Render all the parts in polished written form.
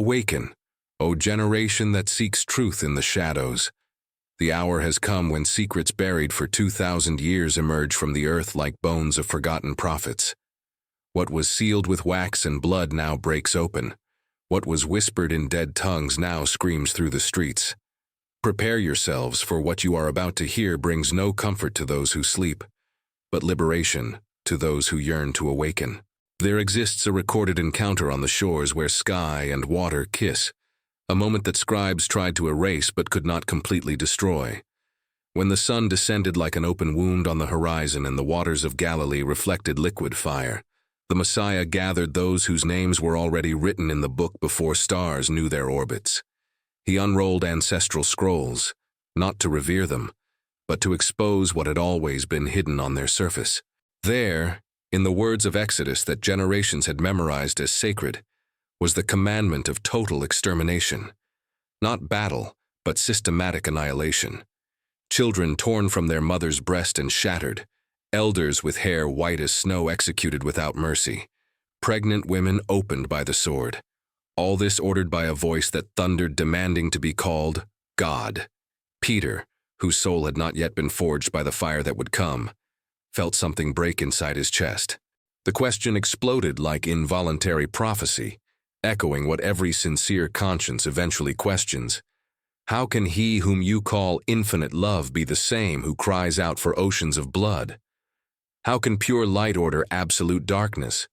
Awaken, O generation that seeks truth in the shadows. The hour has come when secrets buried for 2,000 years emerge from the earth like bones of forgotten prophets. What was sealed with wax and blood now breaks open. What was whispered in dead tongues now screams through the streets. Prepare yourselves, for what you are about to hear brings no comfort to those who sleep, but liberation to those who yearn to awaken. There exists a recorded encounter on the shores where sky and water kiss, a moment that scribes tried to erase but could not completely destroy. When the sun descended like an open wound on the horizon and the waters of Galilee reflected liquid fire, the Messiah gathered those whose names were already written in the book before stars knew their orbits. He unrolled ancestral scrolls, not to revere them, but to expose what had always been hidden on their surface. There, in the words of Exodus that generations had memorized as sacred, was the commandment of total extermination. Not battle, but systematic annihilation. Children torn from their mother's breast and shattered, elders with hair white as snow executed without mercy, pregnant women opened by the sword. All this ordered by a voice that thundered, demanding to be called God. Peter, whose soul had not yet been forged by the fire that would come, felt something break inside his chest. The question exploded like involuntary prophecy, echoing what every sincere conscience eventually questions. How can he whom you call infinite love be the same who cries out for oceans of blood? How can pure light order absolute darkness?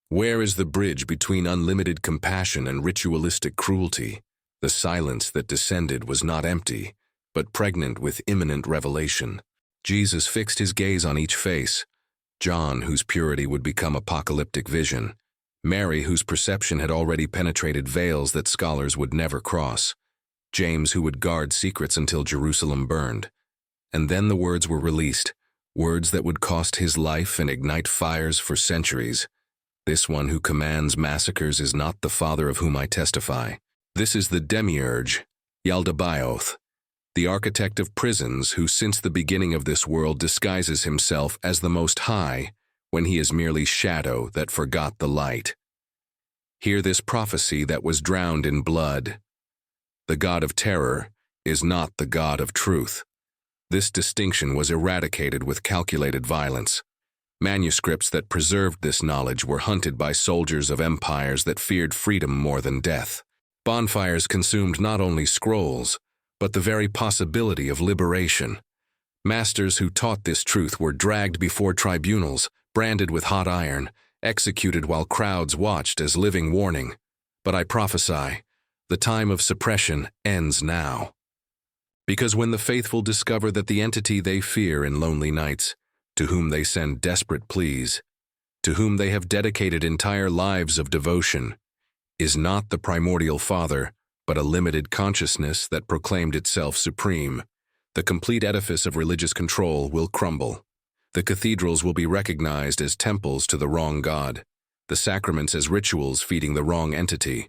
Where is the bridge between unlimited compassion and ritualistic cruelty? The silence that descended was not empty, but pregnant with imminent revelation. Jesus fixed his gaze on each face. John, whose purity would become apocalyptic vision. Mary, whose perception had already penetrated veils that scholars would never cross. James, who would guard secrets until Jerusalem burned. And then the words were released, words that would cost his life and ignite fires for centuries. This one who commands massacres is not the father of whom I testify. This is the Demiurge, Yaldabaoth, the architect of prisons who since the beginning of this world disguises himself as the Most High when he is merely shadow that forgot the light. Hear this prophecy that was drowned in blood. The God of terror is not the God of truth. This distinction was eradicated with calculated violence. Manuscripts that preserved this knowledge were hunted by soldiers of empires that feared freedom more than death. Bonfires consumed not only scrolls, but the very possibility of liberation. Masters who taught this truth were dragged before tribunals, branded with hot iron, executed while crowds watched as living warning. But I prophesy, the time of suppression ends now. Because when the faithful discover that the entity they fear in lonely nights, to whom they send desperate pleas, to whom they have dedicated entire lives of devotion, is not the primordial Father, but a limited consciousness that proclaimed itself supreme, the complete edifice of religious control will crumble. The cathedrals will be recognized as temples to the wrong God, the sacraments as rituals feeding the wrong entity,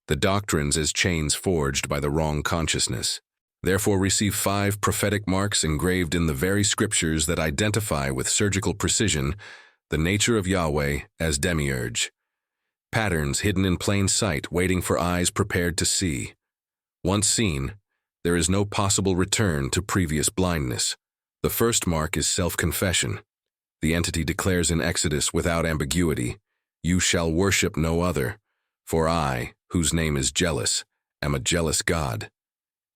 the doctrines as chains forged by the wrong consciousness. Therefore receive 5 prophetic marks engraved in the very scriptures that identify with surgical precision the nature of Yahweh as Demiurge. Patterns hidden in plain sight, waiting for eyes prepared to see. Once seen, there is no possible return to previous blindness. The first mark is self-confession. The entity declares in Exodus without ambiguity, "You shall worship no other, for I, whose name is jealous, am a jealous God."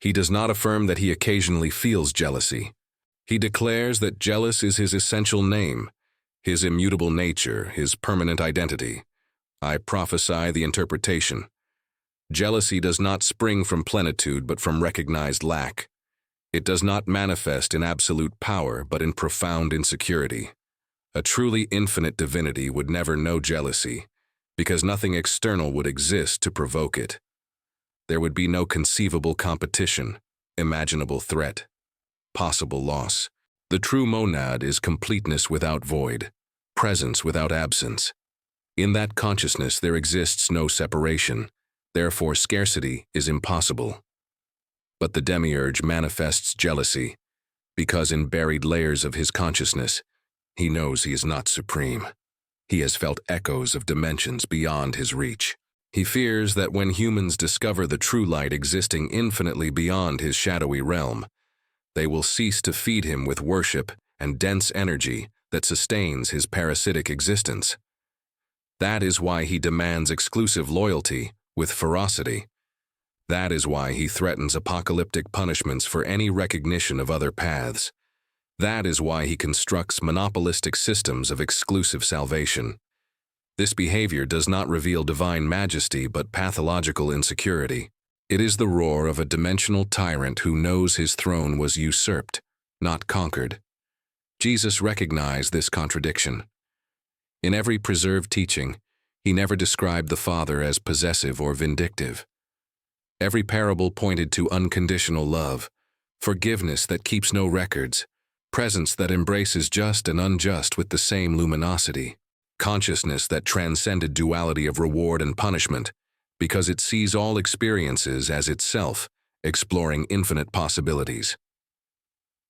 He does not affirm that he occasionally feels jealousy. He declares that jealous is his essential name, his immutable nature, his permanent identity. I prophesy the interpretation. Jealousy does not spring from plenitude but from recognized lack. It does not manifest in absolute power but in profound insecurity. A truly infinite divinity would never know jealousy, because nothing external would exist to provoke it. There would be no conceivable competition, imaginable threat, possible loss. The true monad is completeness without void, presence without absence. In that consciousness there exists no separation, therefore scarcity is impossible. But the Demiurge manifests jealousy, because in buried layers of his consciousness, he knows he is not supreme. He has felt echoes of dimensions beyond his reach. He fears that when humans discover the true light existing infinitely beyond his shadowy realm, they will cease to feed him with worship and dense energy that sustains his parasitic existence. That is why he demands exclusive loyalty with ferocity. That is why he threatens apocalyptic punishments for any recognition of other paths. That is why he constructs monopolistic systems of exclusive salvation. This behavior does not reveal divine majesty but pathological insecurity. It is the roar of a dimensional tyrant who knows his throne was usurped, not conquered. Jesus recognized this contradiction. In every preserved teaching, he never described the Father as possessive or vindictive. Every parable pointed to unconditional love, forgiveness that keeps no records, presence that embraces just and unjust with the same luminosity, consciousness that transcended duality of reward and punishment, because it sees all experiences as itself, exploring infinite possibilities.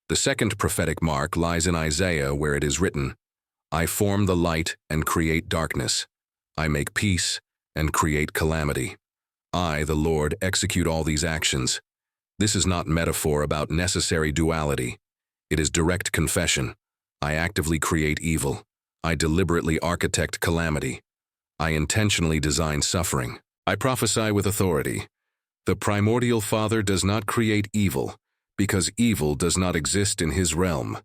The second prophetic mark lies in Isaiah, where it is written, "I form the light and create darkness. I make peace and create calamity. I, the Lord, execute all these actions." This is not metaphor about necessary duality. It is direct confession. I actively create evil. I deliberately architect calamity. I intentionally design suffering. I prophesy with authority. The primordial Father does not create evil, because evil does not exist in his realm.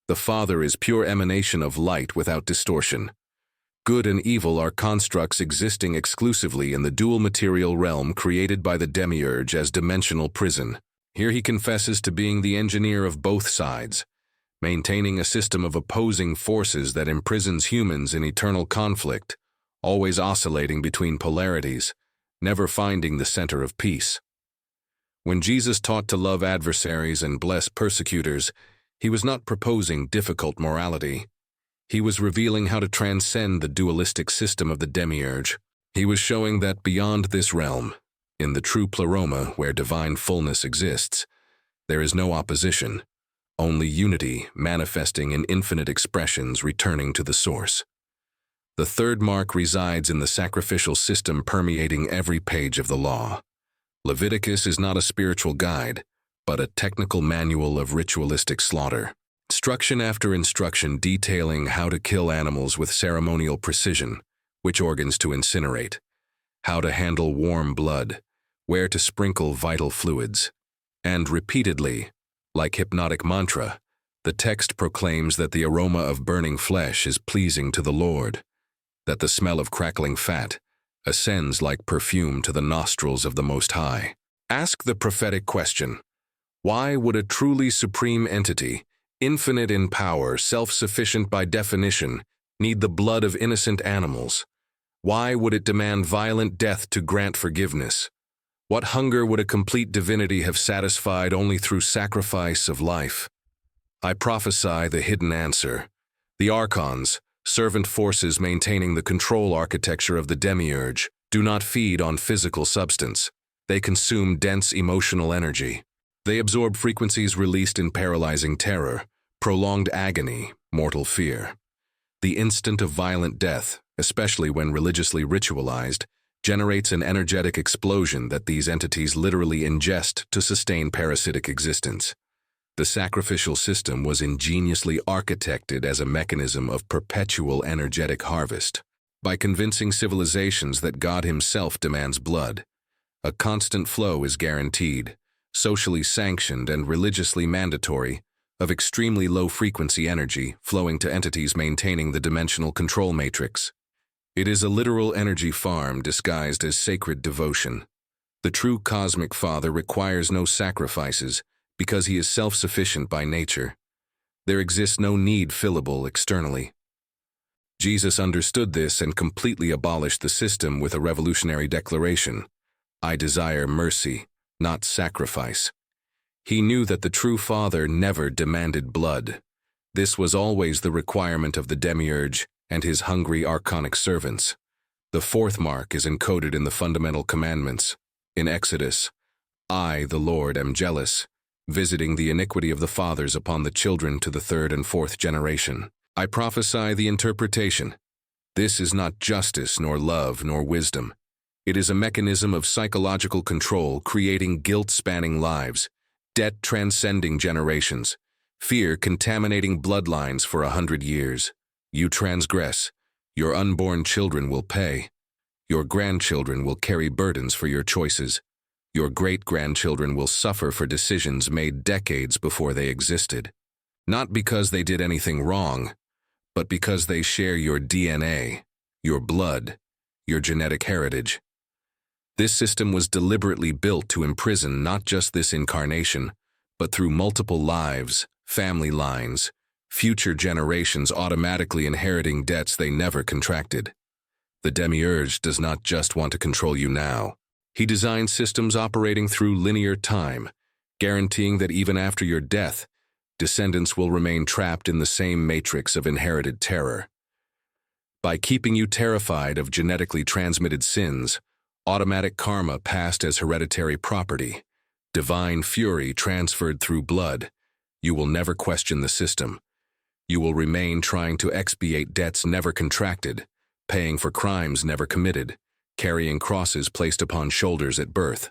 The Father is pure emanation of light without distortion. Good and evil are constructs existing exclusively in the dual material realm created by the Demiurge as dimensional prison. Here he confesses to being the engineer of both sides, maintaining a system of opposing forces that imprisons humans in eternal conflict, always oscillating between polarities, never finding the center of peace. When Jesus taught to love adversaries and bless persecutors, he was not proposing difficult morality. He was revealing how to transcend the dualistic system of the Demiurge. He was showing that beyond this realm, in the true pleroma where divine fullness exists, there is no opposition, only unity manifesting in infinite expressions returning to the source. The third mark resides in the sacrificial system permeating every page of the law. Leviticus is not a spiritual guide, but a technical manual of ritualistic slaughter. Instruction after instruction detailing how to kill animals with ceremonial precision, which organs to incinerate, how to handle warm blood, where to sprinkle vital fluids, and repeatedly, like hypnotic mantra, the text proclaims that the aroma of burning flesh is pleasing to the Lord, that the smell of crackling fat ascends like perfume to the nostrils of the Most High. Ask the prophetic question: why would a truly supreme entity, infinite in power, self-sufficient by definition, need the blood of innocent animals? Why would it demand violent death to grant forgiveness? What hunger would a complete divinity have satisfied only through sacrifice of life? I prophesy the hidden answer. The Archons, servant forces maintaining the control architecture of the Demiurge, do not feed on physical substance. They consume dense emotional energy. They absorb frequencies released in paralyzing terror, prolonged agony, mortal fear. The instant of violent death, especially when religiously ritualized, generates an energetic explosion that these entities literally ingest to sustain parasitic existence. The sacrificial system was ingeniously architected as a mechanism of perpetual energetic harvest. By convincing civilizations that God himself demands blood, a constant flow is guaranteed, socially sanctioned and religiously mandatory, of extremely low-frequency energy flowing to entities maintaining the dimensional control matrix. It is a literal energy farm disguised as sacred devotion. The true cosmic Father requires no sacrifices because he is self-sufficient by nature. There exists no need fillable externally. Jesus understood this and completely abolished the system with a revolutionary declaration: I desire mercy, not sacrifice. He knew that the true Father never demanded blood. This was always the requirement of the Demiurge and his hungry archonic servants. The fourth mark is encoded in the fundamental commandments. In Exodus, I, the Lord, am jealous, visiting the iniquity of the fathers upon the children to the third and fourth generation. I prophesy the interpretation. This is not justice, nor love, nor wisdom. It is a mechanism of psychological control, creating guilt-spanning lives, debt transcending generations, fear contaminating bloodlines for 100 years. You transgress, your unborn children will pay. Your grandchildren will carry burdens for your choices. Your great-grandchildren will suffer for decisions made decades before they existed. Not because they did anything wrong, but because they share your DNA, your blood, your genetic heritage. This system was deliberately built to imprison not just this incarnation, but through multiple lives, family lines, future generations automatically inheriting debts they never contracted. The Demiurge does not just want to control you now. He designs systems operating through linear time, guaranteeing that even after your death, descendants will remain trapped in the same matrix of inherited terror. By keeping you terrified of genetically transmitted sins, automatic karma passed as hereditary property, divine fury transferred through blood, you will never question the system. You will remain trying to expiate debts never contracted, paying for crimes never committed, carrying crosses placed upon shoulders at birth.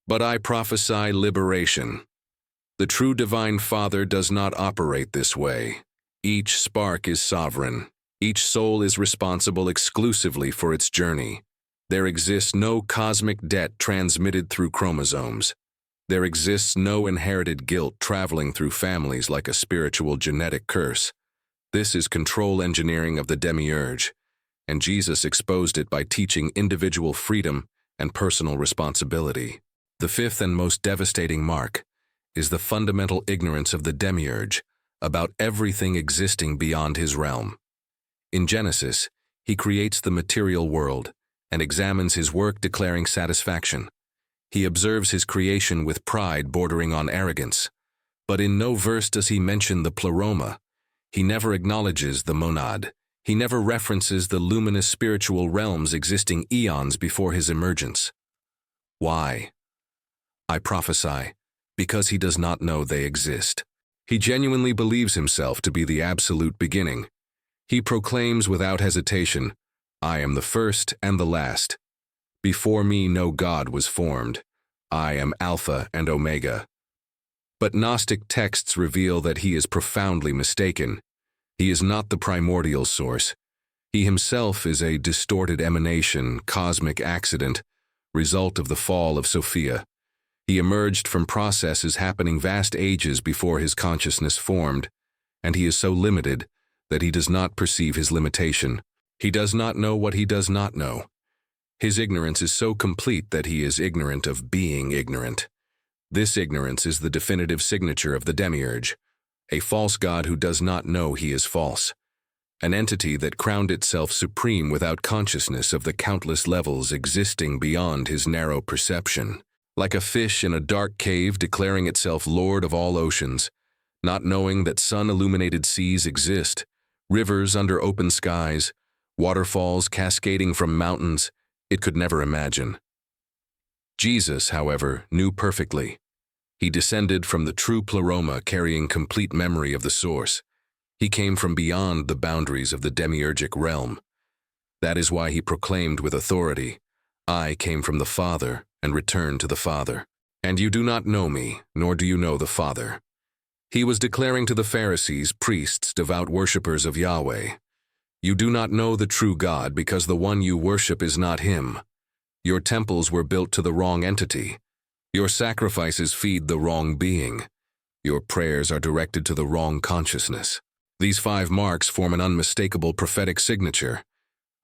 But I prophesy liberation. The true Divine Father does not operate this way. Each spark is sovereign. Each soul is responsible exclusively for its journey. There exists no cosmic debt transmitted through chromosomes. There exists no inherited guilt traveling through families like a spiritual genetic curse. This is control engineering of the Demiurge, and Jesus exposed it by teaching individual freedom and personal responsibility. The fifth and most devastating mark is the fundamental ignorance of the Demiurge about everything existing beyond his realm. In Genesis, he creates the material world and examines his work declaring satisfaction. He observes his creation with pride bordering on arrogance. But in no verse does he mention the pleroma. He never acknowledges the monad. He never references the luminous spiritual realms existing eons before his emergence. Why? I prophesy, because he does not know they exist. He genuinely believes himself to be the absolute beginning. He proclaims without hesitation, I am the first and the last. Before me no God was formed. I am Alpha and Omega. But Gnostic texts reveal that he is profoundly mistaken. He is not the primordial source. He himself is a distorted emanation, cosmic accident, result of the fall of Sophia. He emerged from processes happening vast ages before his consciousness formed, and he is so limited that he does not perceive his limitation. He does not know what he does not know. His ignorance is so complete that he is ignorant of being ignorant. This ignorance is the definitive signature of the Demiurge, a false god who does not know he is false, an entity that crowned itself supreme without consciousness of the countless levels existing beyond his narrow perception, like a fish in a dark cave declaring itself lord of all oceans, not knowing that sun-illuminated seas exist, rivers under open skies, waterfalls cascading from mountains it could never imagine. Jesus, however, knew perfectly. He descended from the true pleroma carrying complete memory of the source. He came from beyond the boundaries of the demiurgic realm. That is why he proclaimed with authority, I came from the Father and returned to the Father. And you do not know me, nor do you know the Father. He was declaring to the Pharisees, priests, devout worshippers of Yahweh, you do not know the true God because the one you worship is not him. Your temples were built to the wrong entity. Your sacrifices feed the wrong being. Your prayers are directed to the wrong consciousness. These 5 marks form an unmistakable prophetic signature,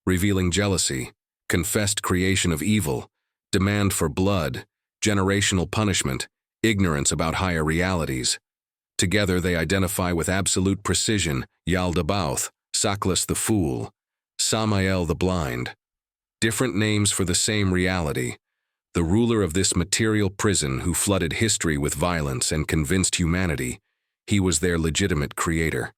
revealing jealousy, confessed creation of evil, demand for blood, generational punishment, ignorance about higher realities. Together they identify with absolute precision Yaldabaoth, Saklas the fool, Samael the blind. Different names for the same reality, the ruler of this material prison who flooded history with violence and convinced humanity he was their legitimate creator.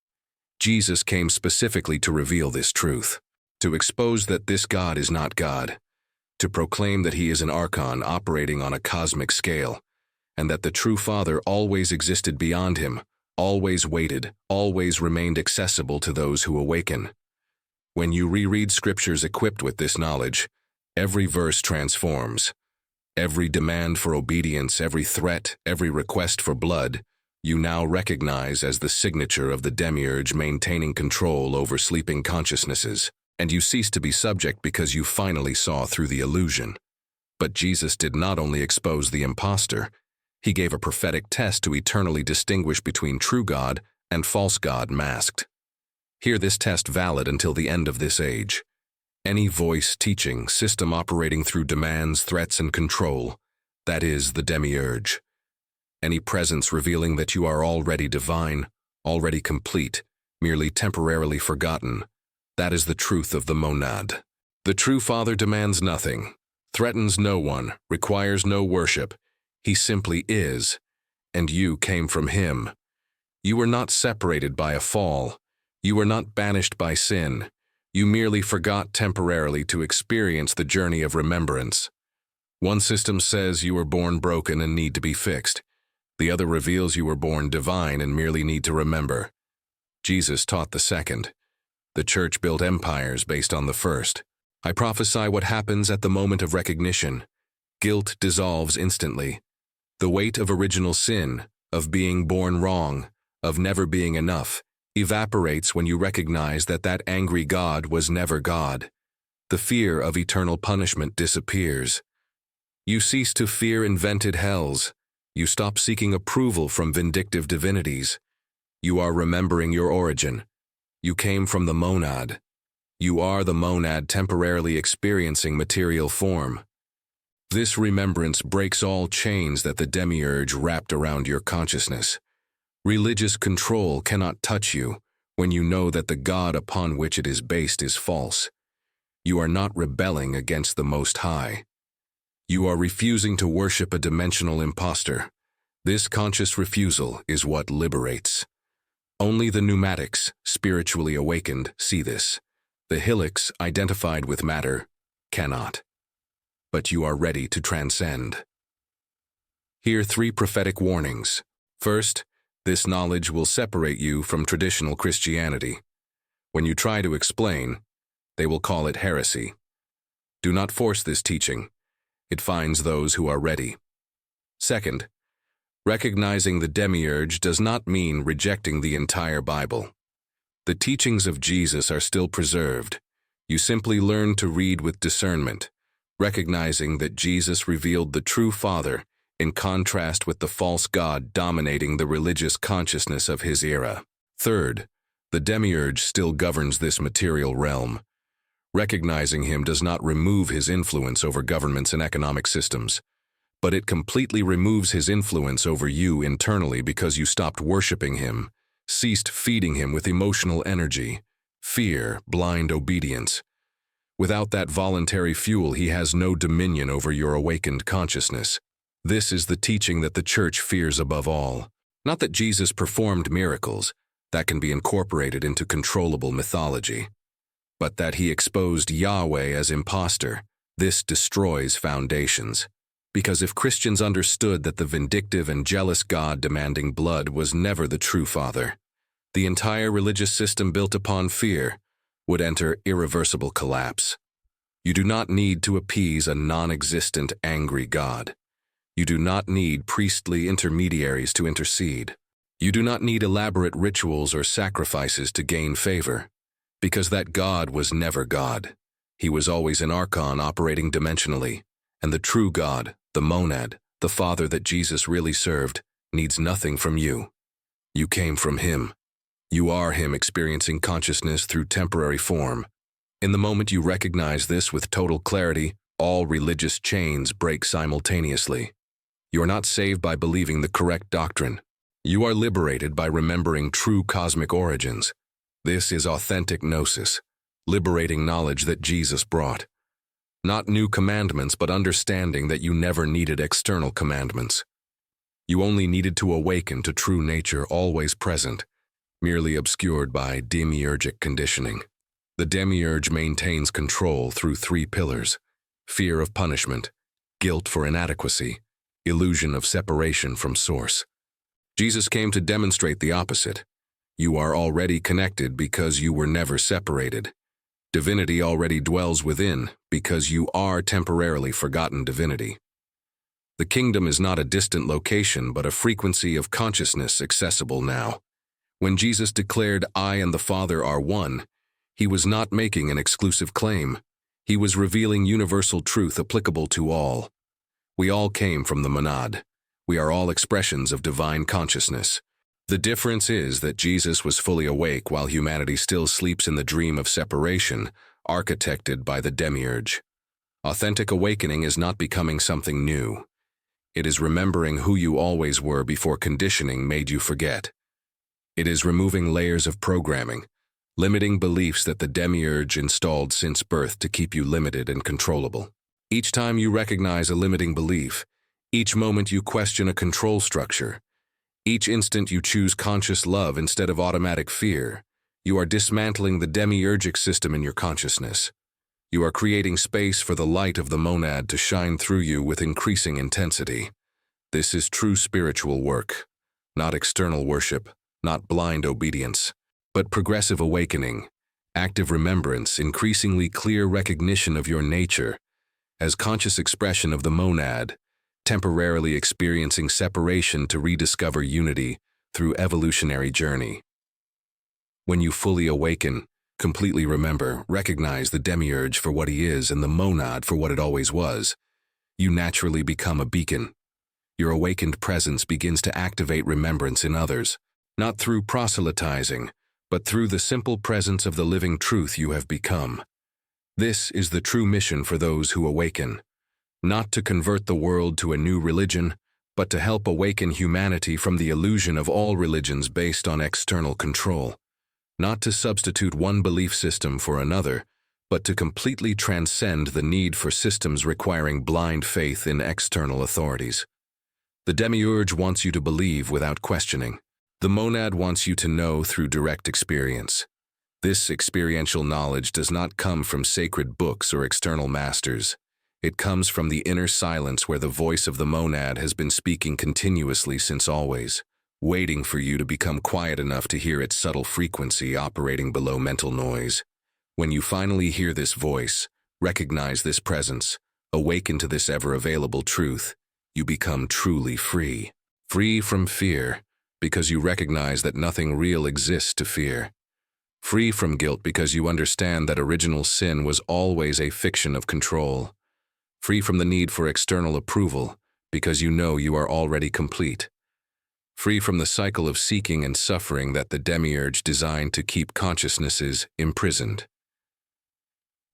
Jesus came specifically to reveal this truth, to expose that this God is not God, to proclaim that he is an Archon operating on a cosmic scale, and that the true Father always existed beyond him, always waited, always remained accessible to those who awaken. When you reread scriptures equipped with this knowledge, Every verse transforms. Every demand for obedience, every threat, every request for blood, you now recognize as the signature of the Demiurge maintaining control over sleeping consciousnesses, and you cease to be subject because you finally saw through the illusion. But Jesus did not only expose the impostor, he gave a prophetic test to eternally distinguish between true God and false God masked. Hear this test valid until the end of this age. Any voice, teaching, system operating through demands, threats, and control, that is the Demiurge. Any presence revealing that you are already divine, already complete, merely temporarily forgotten, that is the truth of the monad. The true Father demands nothing, threatens no one, requires no worship. He simply is, and you came from him. You were not separated by a fall. You were not banished by sin. You merely forgot temporarily to experience the journey of remembrance. One system says you were born broken and need to be fixed. The other reveals you were born divine and merely need to remember. Jesus taught the second. The church built empires based on the first. I prophesy what happens at the moment of recognition. Guilt dissolves instantly. The weight of original sin, of being born wrong, of never being enough, evaporates when you recognize that that angry God was never God. The fear of eternal punishment disappears. You cease to fear invented hells. You stop seeking approval from vindictive divinities. You are remembering your origin. You came from the monad. You are the monad temporarily experiencing material form. This remembrance breaks all chains that the Demiurge wrapped around your consciousness. Religious control cannot touch you when you know that the God upon which it is based is false. You are not rebelling against the Most High. You are refusing to worship a dimensional impostor. This conscious refusal is what liberates. Only the pneumatics, spiritually awakened, see this. The hillocks, identified with matter, cannot. But you are ready to transcend. Here 3 prophetic warnings. First, this knowledge will separate you from traditional Christianity. When you try to explain, they will call it heresy. Do not force this teaching. It finds those who are ready. Second, recognizing the Demiurge does not mean rejecting the entire Bible. The teachings of Jesus are still preserved. You simply learn to read with discernment, recognizing that Jesus revealed the true Father in contrast with the false God dominating the religious consciousness of his era. Third, the Demiurge still governs this material realm. Recognizing him does not remove his influence over governments and economic systems, but it completely removes his influence over you internally because you stopped worshiping him, ceased feeding him with emotional energy, fear, blind obedience. Without that voluntary fuel, he has no dominion over your awakened consciousness. This is the teaching that the church fears above all. Not that Jesus performed miracles that can be incorporated into controllable mythology, but that he exposed Yahweh as impostor. This destroys foundations. Because if Christians understood that the vindictive and jealous God demanding blood was never the true Father, the entire religious system built upon fear would enter irreversible collapse. You do not need to appease a non-existent, angry God. You do not need priestly intermediaries to intercede. You do not need elaborate rituals or sacrifices to gain favor, because that God was never God. He was always an Archon operating dimensionally, and the true God, the monad, the Father that Jesus really served, needs nothing from you. You came from him. You are him experiencing consciousness through temporary form. In the moment you recognize this with total clarity, all religious chains break simultaneously. You are not saved by believing the correct doctrine. You are liberated by remembering true cosmic origins. This is authentic gnosis, liberating knowledge that Jesus brought. Not new commandments, but understanding that you never needed external commandments. You only needed to awaken to true nature always present, merely obscured by demiurgic conditioning. The Demiurge maintains control through 3 pillars: fear of punishment, guilt for inadequacy, illusion of separation from source. Jesus came to demonstrate the opposite. You are already connected because you were never separated. Divinity already dwells within because you are temporarily forgotten divinity. The kingdom is not a distant location but a frequency of consciousness accessible now. When Jesus declared, "I and the Father are one," he was not making an exclusive claim. He was revealing universal truth applicable to all. We all came from the monad. We are all expressions of divine consciousness. The difference is that Jesus was fully awake while humanity still sleeps in the dream of separation, architected by the Demiurge. Authentic awakening is not becoming something new. It is remembering who you always were before conditioning made you forget. It is removing layers of programming, limiting beliefs that the Demiurge installed since birth to keep you limited and controllable. Each time you recognize a limiting belief, each moment you question a control structure, each instant you choose conscious love instead of automatic fear, you are dismantling the demiurgic system in your consciousness. You are creating space for the light of the monad to shine through you with increasing intensity. This is true spiritual work, not external worship, not blind obedience, but progressive awakening, active remembrance, increasingly clear recognition of your nature as conscious expression of the monad, temporarily experiencing separation to rediscover unity through evolutionary journey. When you fully awaken, completely remember, recognize the demiurge for what he is and the monad for what it always was, you naturally become a beacon. Your awakened presence begins to activate remembrance in others, not through proselytizing, but through the simple presence of the living truth you have become. This is the true mission for those who awaken, not to convert the world to a new religion, but to help awaken humanity from the illusion of all religions based on external control. Not to substitute one belief system for another, but to completely transcend the need for systems requiring blind faith in external authorities. The Demiurge wants you to believe without questioning. The monad wants you to know through direct experience. This experiential knowledge does not come from sacred books or external masters. It comes from the inner silence where the voice of the monad has been speaking continuously since always, waiting for you to become quiet enough to hear its subtle frequency operating below mental noise. When you finally hear this voice, recognize this presence, awaken to this ever-available truth, you become truly free. Free from fear, because you recognize that nothing real exists to fear. Free from guilt because you understand that original sin was always a fiction of control. Free from the need for external approval, because you know you are already complete. Free from the cycle of seeking and suffering that the Demiurge designed to keep consciousnesses imprisoned.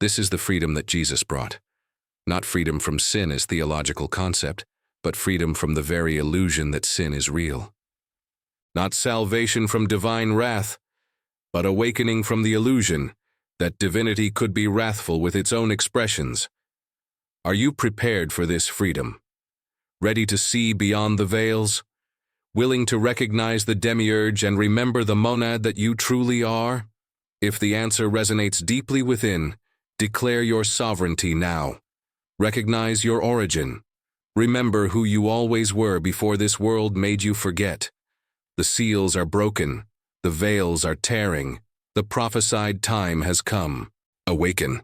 This is the freedom that Jesus brought. Not freedom from sin as theological concept, but freedom from the very illusion that sin is real. Not salvation from divine wrath, but awakening from the illusion that divinity could be wrathful with its own expressions. Are you prepared for this freedom? Ready to see beyond the veils? Willing to recognize the demiurge and remember the monad that you truly are? If the answer resonates deeply within, declare your sovereignty now. Recognize your origin. Remember who you always were before this world made you forget. The seals are broken. The veils are tearing. The prophesied time has come. Awaken.